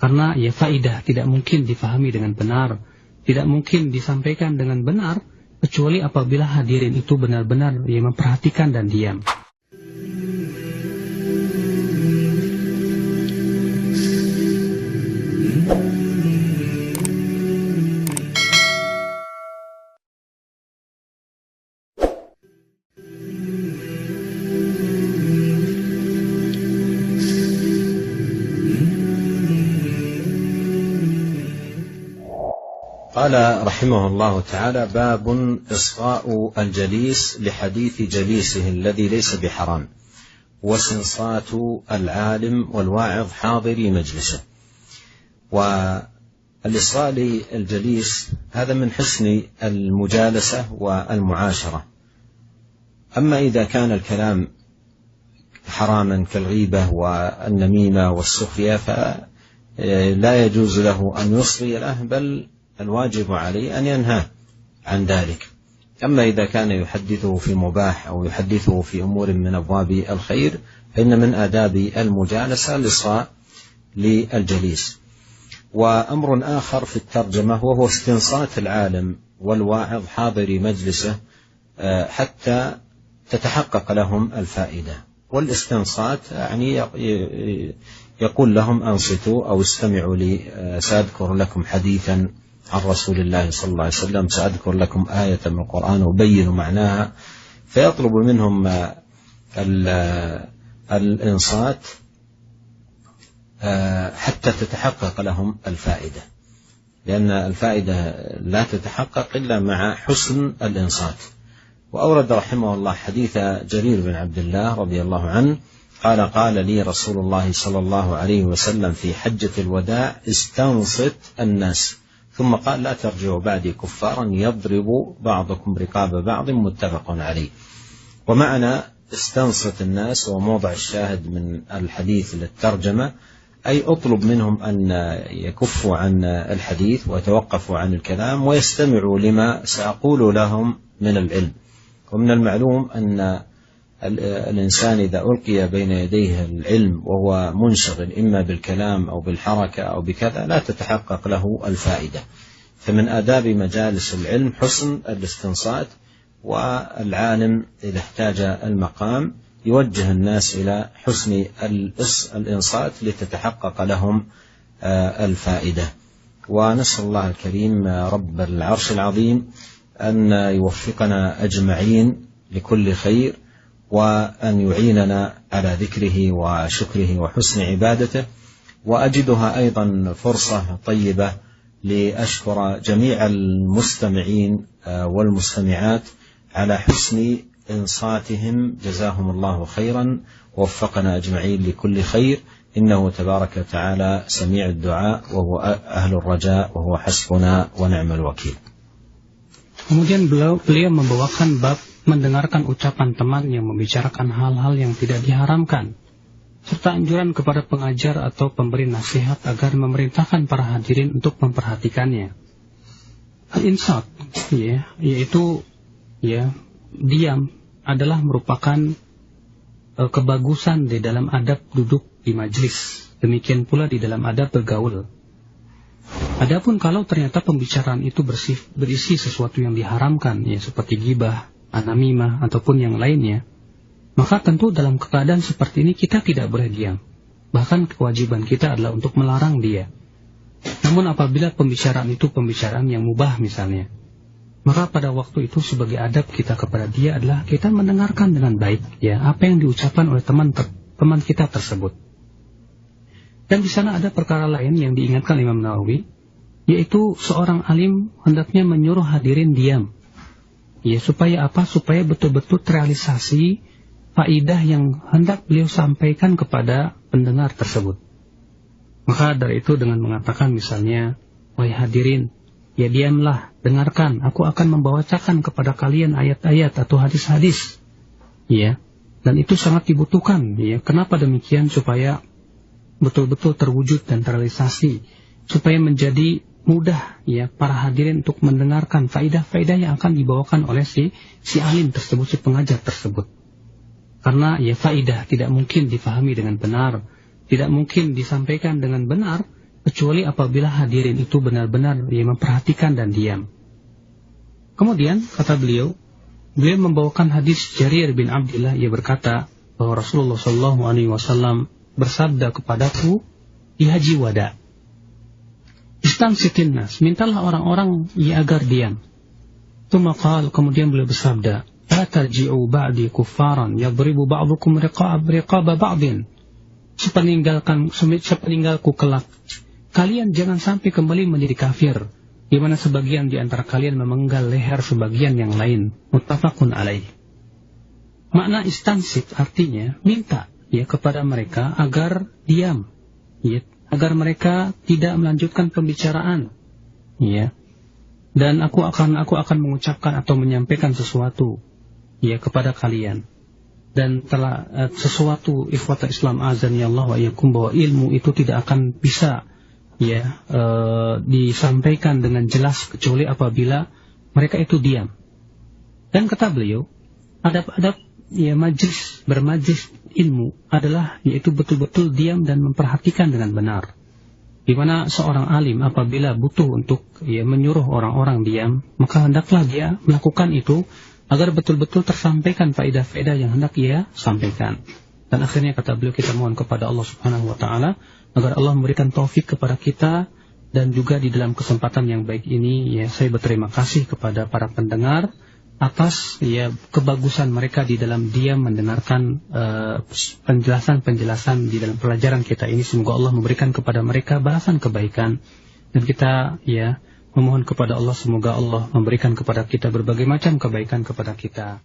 Karena ya faidah tidak mungkin difahami dengan benar, tidak mungkin disampaikan dengan benar, kecuali apabila hadirin itu benar-benar ya memperhatikan dan diam. قال رحمه الله تعالى: باب إصغاء الجليس لحديث جليسه الذي ليس بحرام، واستنصات العالم والواعظ حاضر مجلسه. والإصغاء للجليس هذا من حسن المجالسة والمعاشرة. أما إذا كان الكلام حراما كالغيبة والنميمة والسخرية فلا يجوز له أن يصغي له، بل الواجب عليه أن ينهى عن ذلك. أما إذا كان يحدثه في مباح أو يحدثه في أمور من أبواب الخير فإن من آداب المجالسة الإصغاء للجليس. وأمر آخر في الترجمة وهو استنصات العالم والواعظ حاضر مجلسه حتى تتحقق لهم الفائدة. والاستنصات يعني يقول لهم أنصتوا أو استمعوا لي، سأذكر لكم حديثا عن رسول الله صلى الله عليه وسلم، سأذكر لكم آية من القرآن وبين معناها، فيطلب منهم الإنصات حتى تتحقق لهم الفائدة، لأن الفائدة لا تتحقق إلا مع حسن الإنصات. وأورد رحمه الله حديث جرير بن عبد الله رضي الله عنه قال: قال لي رسول الله صلى الله عليه وسلم في حجة الوداع: استنصت الناس. ثم قال: لا ترجعوا بعدي كفارا يضرب بعضكم رقاب بعض، متفق عليه. ومعنى استنصت الناس وموضع الشاهد من الحديث للترجمة، أي أطلب منهم أن يكفوا عن الحديث ويتوقفوا عن الكلام ويستمعوا لما سأقول لهم من العلم. ومن المعلوم أن الإنسان إذا ألقي بين يديه العلم وهو منشغل إما بالكلام أو بالحركة أو بكذا لا تتحقق له الفائدة. فمن آداب مجالس العلم حسن الاستنصات، والعالم إذا احتاج المقام يوجه الناس إلى حسن الإنصات لتتحقق لهم الفائدة. ونسأل الله الكريم رب العرش العظيم أن يوفقنا أجمعين لكل خير، وأن يعيننا على ذكره وشكره وحسن عبادته. وأجدها أيضا فرصة طيبة لأشكر جميع المستمعين والمستمعات على حسن إنصاتهم، جزاهم الله خيرا، ووفقنا أجمعين لكل خير، إنه تبارك وتعالى سميع الدعاء وهو أهل الرجاء وهو حسبنا ونعم الوكيل. Kemudian beliau membawakan bab mendengarkan ucapan teman yang membicarakan hal-hal yang tidak diharamkan, serta anjuran kepada pengajar atau pemberi nasihat agar memerintahkan para hadirin untuk memperhatikannya. Al-insat, yaitu diam, adalah merupakan kebagusan di dalam adab duduk di majelis. Demikian pula di dalam adab bergaul. Adapun kalau ternyata pembicaraan itu berisi sesuatu yang diharamkan, seperti ghibah, anamimah, ataupun yang lainnya, maka tentu dalam keadaan seperti ini kita tidak boleh diam. Bahkan kewajiban kita adalah untuk melarang dia. Namun apabila pembicaraan itu pembicaraan yang mubah misalnya, maka pada waktu itu sebagai adab kita kepada dia adalah kita mendengarkan dengan baik apa yang diucapkan oleh teman kita tersebut. Dan di sana ada perkara lain yang diingatkan Imam Nawawi, yaitu seorang alim hendaknya menyuruh hadirin diam. Supaya apa? Supaya betul-betul terrealisasi faidah yang hendak beliau sampaikan kepada pendengar tersebut. Maka dari itu dengan mengatakan misalnya, wahai hadirin, diamlah, dengarkan, aku akan membacakan kepada kalian ayat-ayat atau hadis-hadis. Dan itu sangat dibutuhkan. Kenapa demikian? Supaya betul-betul terwujud dan terrealisasi, supaya menjadi mudah para hadirin untuk mendengarkan faidah-faidah yang akan dibawakan oleh si alim tersebut, si pengajar tersebut. Karena faidah tidak mungkin difahami dengan benar, tidak mungkin disampaikan dengan benar, kecuali apabila hadirin itu benar-benar memperhatikan dan diam. Kemudian kata beliau membawakan hadis Jarir bin Abdillah, ia berkata bahwa Rasulullah SAW bersabda kepadaku di haji wada, "Istamsikin nas," mintalah orang-orang agar diam. Kemudian beliau bersabda, "La tarji'u ba'di kuffaran yadribu ba'dukum riqaba ba'din." Sepeninggalku kelak, kalian jangan sampai kembali menjadi kafir, di mana sebagian di antara kalian memenggal leher sebagian yang lain. Muttafaqun alaih. Makna istamsik artinya minta kepada mereka agar diam, agar mereka tidak melanjutkan pembicaraan, dan aku akan mengucapkan atau menyampaikan sesuatu kepada kalian. Dan telah sesuatu ikhwata Islam azan ya Allah wa iyyakum, bahwa ilmu itu tidak akan bisa disampaikan dengan jelas kecuali apabila mereka itu diam. Dan kata beliau, adab-adab bermajlis ilmu adalah yaitu betul-betul diam dan memperhatikan dengan benar. Di mana seorang alim apabila butuh untuk menyuruh orang-orang diam, maka hendaklah dia melakukan itu agar betul-betul tersampaikan faedah-faedah yang hendak ia sampaikan. Dan akhirnya kata beliau, kita mohon kepada Allah Subhanahu wa taala agar Allah memberikan taufik kepada kita. Dan juga di dalam kesempatan yang baik ini saya berterima kasih kepada para pendengar atas kebagusan mereka di dalam diam mendengarkan penjelasan-penjelasan di dalam pelajaran kita ini. Semoga Allah memberikan kepada mereka balasan kebaikan. Dan kita memohon kepada Allah, semoga Allah memberikan kepada kita berbagai macam kebaikan kepada kita.